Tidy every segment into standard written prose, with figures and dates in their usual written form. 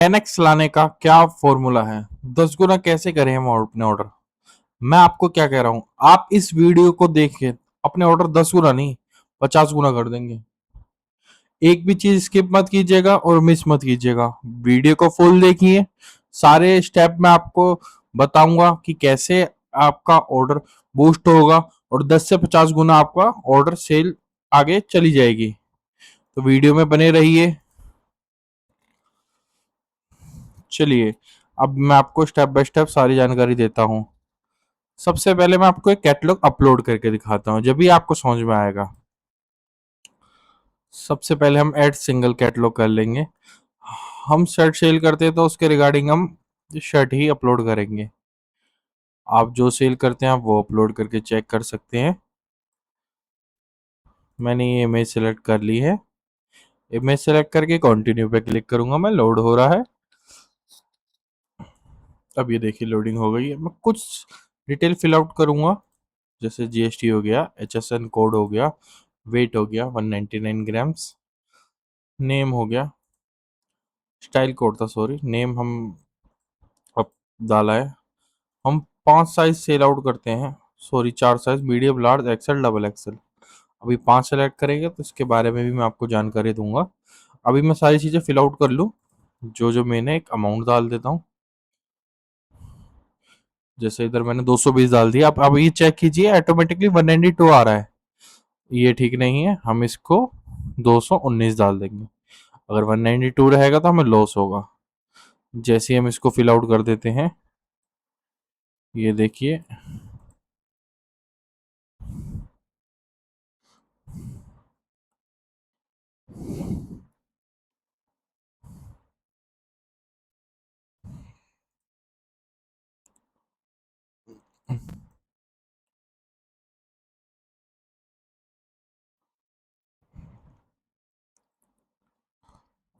10x लाने का क्या फॉर्मूला है? 10 गुना कैसे करें हम अपने ऑर्डर? मैं आपको क्या कह रहा हूं, आप इस वीडियो को देखिए, अपने ऑर्डर 10 गुना नहीं 50 गुना कर देंगे। एक भी चीज स्किप मत कीजिएगा और मिस मत कीजिएगा। वीडियो को फुल देखिए, सारे स्टेप मैं आपको बताऊंगा कि कैसे आपका ऑर्डर बूस्ट होगा और 10 से 50 गुना आपका ऑर्डर सेल आगे चली जाएगी। तो वीडियो में बने रहिए। चलिए, अब मैं आपको स्टेप बाय स्टेप सारी जानकारी देता हूँ। सबसे पहले मैं आपको एक कैटलॉग अपलोड करके दिखाता हूँ, जब भी आपको समझ में आएगा। सबसे पहले हम ऐड सिंगल कैटलॉग कर लेंगे। हम शर्ट सेल करते हैं तो उसके रिगार्डिंग हम शर्ट ही अपलोड करेंगे। आप जो सेल करते हैं आप वो अपलोड करके चेक कर सकते हैं। मैंने ये इमेज सेलेक्ट कर ली है। इमेज सेलेक्ट करके कंटिन्यू पे क्लिक करूंगा मैं। लोड हो रहा है। अब ये देखिए लोडिंग हो गई है। मैं कुछ डिटेल फिल आउट करूंगा, जैसे जीएसटी हो गया, एचएसएन कोड हो गया, वेट हो गया 199 ग्राम्स, नेम हो गया, स्टाइल कोड था सॉरी, नेम हम अब डाला है। हम 5 साइज सेल आउट करते हैं, sorry 4 size, medium, large, XL, double XL. अभी 5 सेलेक्ट करेंगे तो इसके बारे में भी मैं आपको जानकारी दूंगा। अभी मैं सारी चीज़ें फिल आउट कर लूँ, जो जो मैंने एक अमाउंट डाल देता हूँ। जैसे इधर मैंने 220 डाल दिया। अब ये चेक कीजिए, ऑटोमेटिकली 192 आ रहा है। ये ठीक नहीं है, हम इसको 219 डाल देंगे। अगर 192 रहेगा तो हमें लॉस होगा। जैसे ही हम इसको फिल आउट कर देते हैं, ये देखिए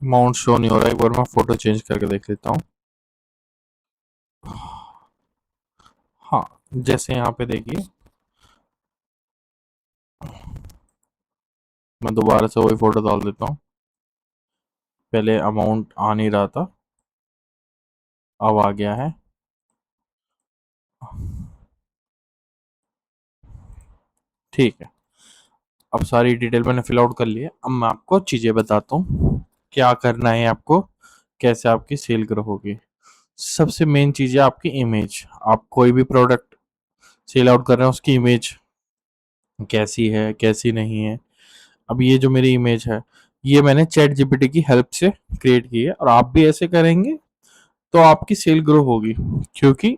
अमाउंट शो नहीं हो रहा है। एक बार मैं फोटो चेंज करके देख लेता हूँ। हाँ, जैसे यहाँ पे देखिए, मैं दोबारा से वही फोटो डाल देता हूँ। पहले अमाउंट आ नहीं रहा था, अब आ गया है। ठीक है, अब सारी डिटेल मैंने फिल आउट कर ली है। अब मैं आपको चीज़ें बताता हूँ क्या करना है आपको, कैसे आपकी सेल ग्रो होगी। सबसे मेन चीज़ है आपकी इमेज। आप कोई भी प्रोडक्ट सेल आउट कर रहे हैं, उसकी इमेज कैसी है कैसी नहीं है। अब ये जो मेरी इमेज है, ये मैंने चैट जीपीटी की हेल्प से क्रिएट की है, और आप भी ऐसे करेंगे तो आपकी सेल ग्रो होगी। क्योंकि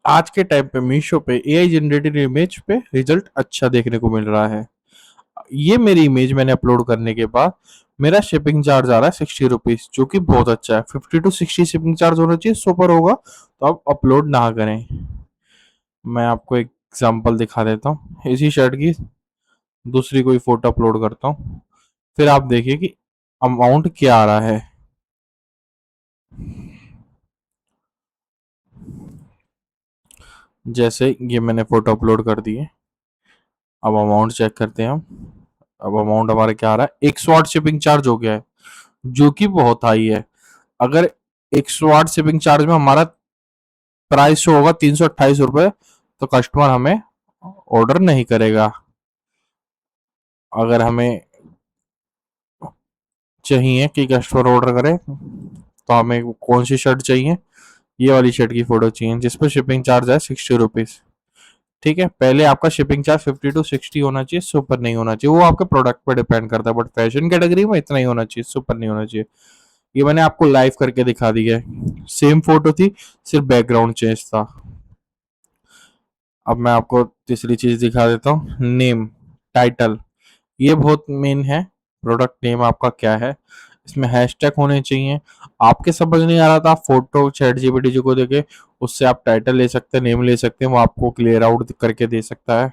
आज के टाइम पे मीशो पे एआई जनरेटेड इमेज पे रिजल्ट अच्छा देखने को मिल रहा है। ये मेरी इमेज मैंने अपलोड करने के बाद मेरा शिपिंग चार्ज आ रहा है 60 रुपीज, जो कि बहुत अच्छा है। 50 to 60 शिपिंग चार्ज होना चाहिए, सुपर होगा तो आप अपलोड ना करें। मैं आपको एक एग्जांपल दिखा देता हूँ इसी शर्ट की। दूसरी कोई फोटो अपलोड करता हूँ, फिर आप देखिए कि अमाउंट क्या आ रहा है। जैसे ये मैंने फोटो अपलोड कर दी है। अब अमाउंट चेक करते हैं हम। अब अमाउंट हमारा क्या आ रहा है, 108 शिपिंग चार्ज हो गया है, जो कि बहुत हाई है। अगर 108 शिपिंग चार्ज में हमारा प्राइस शो होगा 328 रुपये, तो कस्टमर हमें ऑर्डर नहीं करेगा। अगर हमें चाहिए कि कस्टमर ऑर्डर करे, तो हमें कौन सी शर्ट चाहिए, ये वाली शर्ट की फोटो चाहिए जिस पर शिपिंग चार्ज है 60 रुपीज। ठीक है, पहले आपका शिपिंग चार्ज 50 to 60 होना चाहिए, सुपर नहीं होना चाहिए। वो आपके प्रोडक्ट पर डिपेंड करता है, बट फैशन कैटेगरी में इतना ही होना चाहिए, सुपर नहीं होना चाहिए। ये मैंने आपको लाइव करके दिखा दिया है। सेम फोटो थी, सिर्फ बैकग्राउंड चेंज था। अब मैं आपको तीसरी चीज दिखा देता हूँ, नेम, टाइटल। ये बहुत मेन है। प्रोडक्ट नेम आपका क्या है, इसमें हैशटैग होने चाहिए। आपके समझ नहीं आ रहा था, आप फोटो चैट जीपीटी जी को देके उससे आप टाइटल ले सकते हैं, नेम ले सकते हैं, वो आपको क्लियर आउट करके दे सकता है।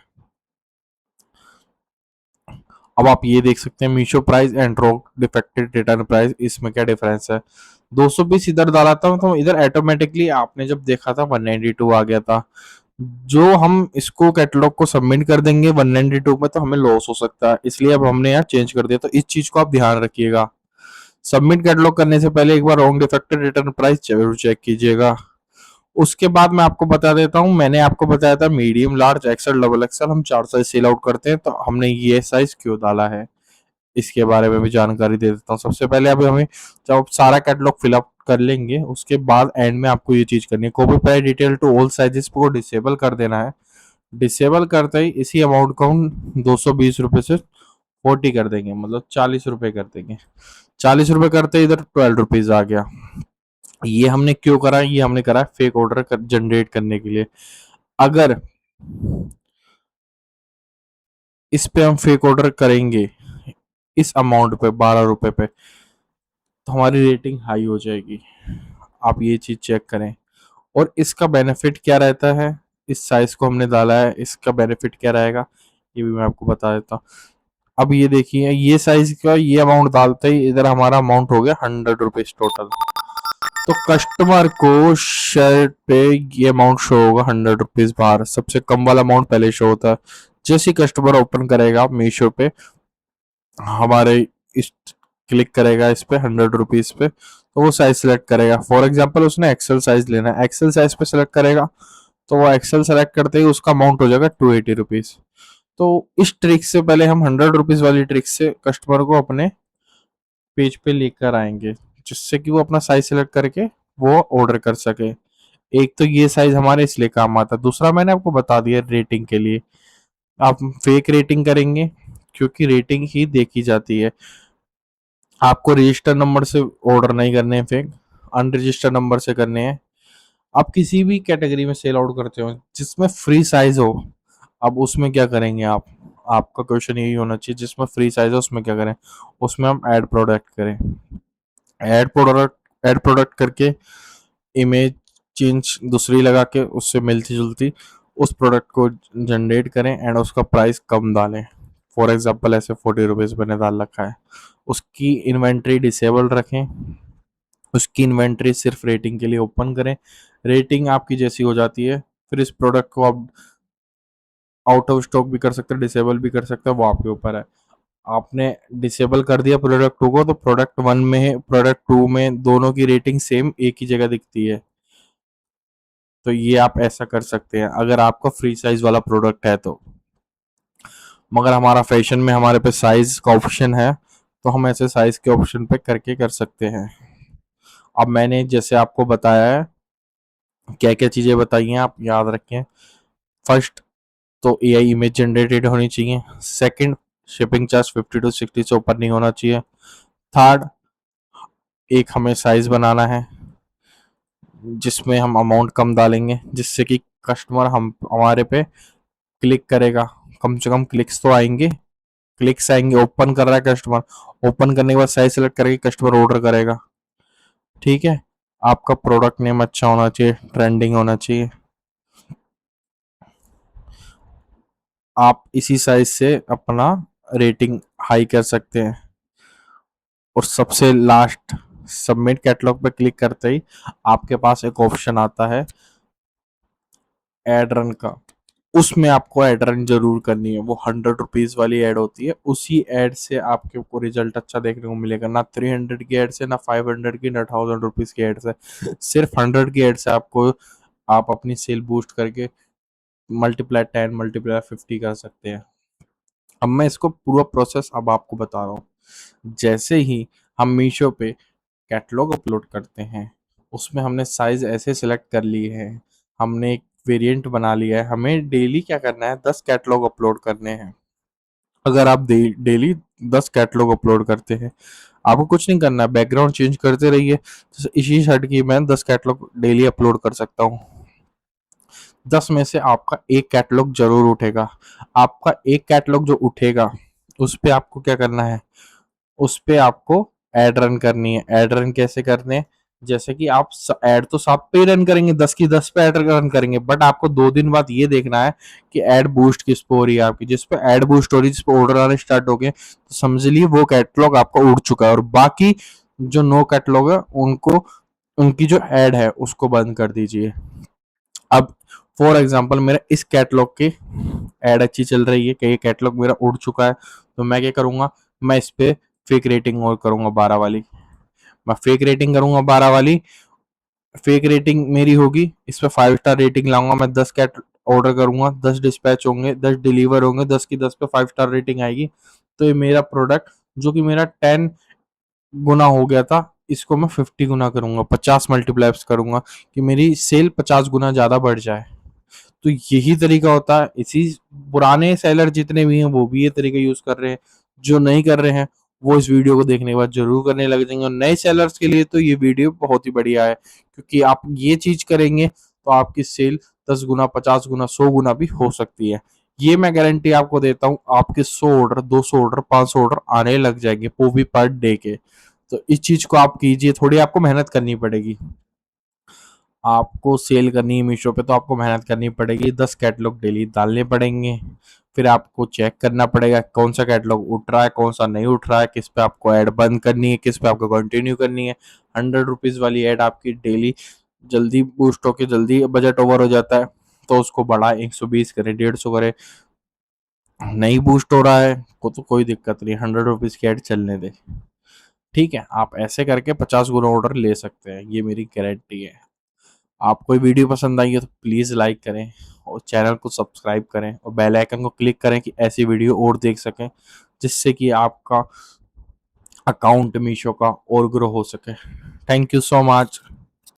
अब आप ये देख सकते हैं, Meesho price and rock defected return price, इसमें क्या डिफरेंस है। 220 इधर डाला था तो इधर ऑटोमेटिकली आपने जब देखा था 192 आ गया था। जो हम इसको कैटलॉग को सबमिट कर देंगे 192 में, तो हमें लॉस हो सकता है, इसलिए अब हमने यहाँ चेंज कर दिया। तो इस चीज को आप ध्यान रखिएगा। सबमिट कैटलॉग करने से पहले एक बार रॉन्ग डिफेक्टेड रिटर्न प्राइस जरूर चेक कीजिएगा। उसके बाद मैं आपको बता देता हूँ, मैंने आपको बताया था medium, large, XL, double XL हम 4 साइज सेल आउट करते हैं, तो हमने ये साइज क्यों डाला है इसके बारे में भी जानकारी दे देता हूँ। सबसे पहले अभी हमें जब आप सारा कैटलॉग फिलअप कर लेंगे उसके बाद एंड में आपको ये चीज करनी है, copy price detail to all sizes को डिसेबल कर देना है। डिसेबल करते ही इसी अमाउंट को हम 220 रुपये से 40 कर देंगे, मतलब 40 रुपये कर देंगे। 40 रुपये करते इधर 12 रुपीज आ गया। ये हमने क्यों करा, ये हमने करा फेक ऑर्डर जनरेट करने के लिए। अगर इस पे हम फेक ऑर्डर करेंगे इस अमाउंट पे 12 रुपए पे, तो हमारी रेटिंग हाई हो जाएगी। आप ये चीज चेक करें। और इसका बेनिफिट क्या रहता है, इस साइज को हमने डाला है, इसका बेनिफिट क्या रहेगा ये भी मैं आपको बता देता हूँ। अब ये देखिए, ये साइज का ये अमाउंट डालते ही इधर हमारा अमाउंट हो गया 100 रुपीज टोटल। तो कस्टमर को शर्ट पे ये अमाउंट शो होगा 100 रुपीज बाहर, सबसे कम वाला अमाउंट पहले शो होता है। जैसे ही कस्टमर ओपन करेगा मीशो पे, हमारे इस क्लिक करेगा इस पे 100 रुपीज पे, तो वो साइज सेलेक्ट करेगा। फॉर एग्जाम्पल उसने एक्सेल साइज लेना है, एक्सेल साइज पे सेलेक्ट करेगा, तो वो एक्सेल सेलेक्ट करते ही उसका अमाउंट हो जाएगा 280 रुपीज। तो इस ट्रिक से पहले हम 100 रुपीज वाली ट्रिक से कस्टमर को अपने पेज पे लेकर आएंगे, जिससे कि वो अपना साइज सेलेक्ट करके वो ऑर्डर कर सके। एक तो ये साइज हमारे इसलिए काम आता है, दूसरा मैंने आपको बता दिया रेटिंग के लिए। आप फेक रेटिंग करेंगे क्योंकि रेटिंग ही देखी जाती है। आपको रजिस्टर नंबर से ऑर्डर नहीं करने हैं फेक, अनरजिस्टर्ड नंबर से करने हैं। आप किसी भी कैटेगरी में सेल आउट करते हो जिसमें फ्री साइज हो, अब उसमें क्या करेंगे आप, आपका क्वेश्चन यही होना चाहिए, जिसमें फ्री साइज है उसमें क्या करें। उसमें हम ऐड प्रोडक्ट करें, ऐड प्रोडक्ट करके इमेज चेंज दूसरी लगा के उससे मिलती जुलती उस प्रोडक्ट को जनरेट करें एंड उसका प्राइस कम डालें। फॉर एग्जाम्पल ऐसे 40 रुपीज मैंने डाल रखा है, उसकी इन्वेंट्री डिसेबल रखें, उसकी इन्वेंट्री सिर्फ रेटिंग के लिए ओपन करें। रेटिंग आपकी जैसी हो जाती है, फिर इस प्रोडक्ट को आप आउट ऑफ स्टॉक भी कर सकते हैं, डिसेबल भी कर सकते हैं, वो आपके ऊपर है। आपने डिसेबल कर दिया प्रोडक्ट टू को, तो प्रोडक्ट वन में प्रोडक्ट टू में दोनों की रेटिंग सेम एक ही जगह दिखती है। तो ये आप ऐसा कर सकते हैं अगर आपका फ्री साइज वाला प्रोडक्ट है तो। मगर हमारा फैशन में हमारे पे साइज का ऑप्शन है, तो हम ऐसे साइज के ऑप्शन पे करके कर सकते हैं। अब मैंने जैसे आपको बताया है, क्या क्या चीजें बताई हैं आप याद रखें। फर्स्ट तो एआई इमेज जनरेटेड होनी चाहिए। सेकंड, शिपिंग चार्ज 50 to 60 से ऊपर नहीं होना चाहिए। थर्ड, एक हमें साइज बनाना है जिसमें हम अमाउंट कम डालेंगे, जिससे कि कस्टमर हम हमारे पे क्लिक करेगा, कम से कम क्लिक्स तो आएंगे। क्लिक्स आएंगे, ओपन कर रहा है कस्टमर, ओपन करने के बाद साइज सेलेक्ट करके कस्टमर ऑर्डर करेगा। ठीक है, आपका प्रोडक्ट नेम अच्छा होना चाहिए, ट्रेंडिंग होना चाहिए। आप इसी साइज से अपना रेटिंग हाई कर सकते हैं। और सबसे लास्ट, सबमिट कैटलॉग पे क्लिक करते ही आपके पास एक ऑप्शन आता है एड रन का। उसमें आपको एड रन जरूर करनी है, वो 100 रुपीज वाली एड होती है। उसी एड से आपके को रिजल्ट अच्छा देखने को मिलेगा, ना 300 की एड से, ना 500 की, ना 1000 रुपीज की एड से। सिर्फ 100 की एड से आपको आप अपनी सेल बूस्ट करके मल्टीप्लाई 10 मल्टीप्लाई 50 कर सकते हैं। अब मैं इसको पूरा प्रोसेस अब आपको बता रहा हूँ। जैसे ही हम मीशो पे कैटलॉग अपलोड करते हैं, उसमें हमने साइज ऐसे सिलेक्ट कर लिए हैं, हमने एक वेरिएंट बना लिया है, हमें डेली क्या करना है, 10 कैटलॉग अपलोड करने हैं। अगर आप डेली 10 कैटलॉग अपलोड करते हैं, आपको कुछ नहीं करना है, बैकग्राउंड चेंज करते रहिए। जैसे इसी शर्ट की मैं 10 कैटलॉग डेली अपलोड कर सकता हूँ। 10 में से आपका एक कैटलॉग जरूर उठेगा। आपका एक कैटलॉग जो उठेगा उस पे आपको क्या करना है, उस पे आपको एड रन करनी है। एड रन कैसे करने हैं, जैसे कि आप एड तो सब पे रन करेंगे, 10 की 10 पे एड रन करेंगे, बट आपको 2 दिन बाद ये देखना है कि एड बूस्ट किस पे हो रही है आपकी। जिस पे एड बूस्ट हो रही है, जिस पे ऑर्डर आने स्टार्ट हो गए, तो समझ लिए वो कैटलॉग आपका उड़ चुका है। और बाकी जो नो कैटलॉग है उनको, उनकी जो एड है उसको बंद कर दीजिए। अब फॉर एग्जाम्पल मेरा इस कैटलॉग की एड अच्छी चल रही है कि ये कैटलॉग मेरा उड़ चुका है, तो मैं क्या करूंगा, मैं इस पे फेक रेटिंग और करूंगा 12 वाली। मैं फेक रेटिंग करूंगा 12 वाली, फेक रेटिंग मेरी होगी, इस पे 5 स्टार रेटिंग लाऊंगा, मैं 10 कैट ऑर्डर करूंगा, 10 डिस्पैच होंगे, 10 डिलीवर होंगे, 10 की 10 पे 5 स्टार रेटिंग आएगी। तो ये मेरा प्रोडक्ट जो कि मेरा 10 गुना हो गया था, इसको मैं 50 गुना करूंगा, 50 मल्टीप्लाइज करूंगा कि मेरी सेल 50 गुना ज्यादा बढ़ जाए। तो यही तरीका होता है। इसी पुराने सेलर जितने भी हैं वो भी ये तरीका यूज कर रहे हैं, जो नहीं कर रहे हैं वो इस वीडियो को देखने के बाद जरूर करने लग जाएंगे। और नए सेलर्स के लिए तो ये वीडियो बहुत ही बढ़िया है, क्योंकि आप ये चीज करेंगे तो आपकी सेल 10 गुना, 50 गुना, 100 गुना भी हो सकती है। ये मैं गारंटी आपको देता हूँ, आपके 100 ऑर्डर, 200 ऑर्डर, 500 ऑर्डर आने लग जाएंगे, वो भी पर डे के। तो इस चीज को आप कीजिए, थोड़ी आपको मेहनत करनी पड़ेगी। आपको सेल करनी है मीशो पे तो आपको मेहनत करनी पड़ेगी, 10 कैटलॉग डेली डालने पड़ेंगे। फिर आपको चेक करना पड़ेगा कौन सा कैटलॉग उठ रहा है, कौन सा नहीं उठ रहा है, किस पे आपको ऐड बंद करनी है, किस पे आपको कंटिन्यू करनी है। 100 रुपीज वाली ऐड आपकी डेली जल्दी बूस्ट होके जल्दी बजट ओवर हो जाता है, तो उसको बढ़ा 120 करे, 150 करे। नहीं बूस्ट हो रहा है को तो कोई दिक्कत नहीं, 100 रुपीज की ऐड चलने दे। ठीक है, आप ऐसे करके 50 गुना ऑर्डर ले सकते हैं, ये मेरी गारंटी है। आपको ये वीडियो पसंद आई है तो प्लीज़ लाइक करें और चैनल को सब्सक्राइब करें और बेल आइकन को क्लिक करें कि ऐसी वीडियो और देख सकें, जिससे कि आपका अकाउंट मीशो का और ग्रो हो सके। Thank you so much.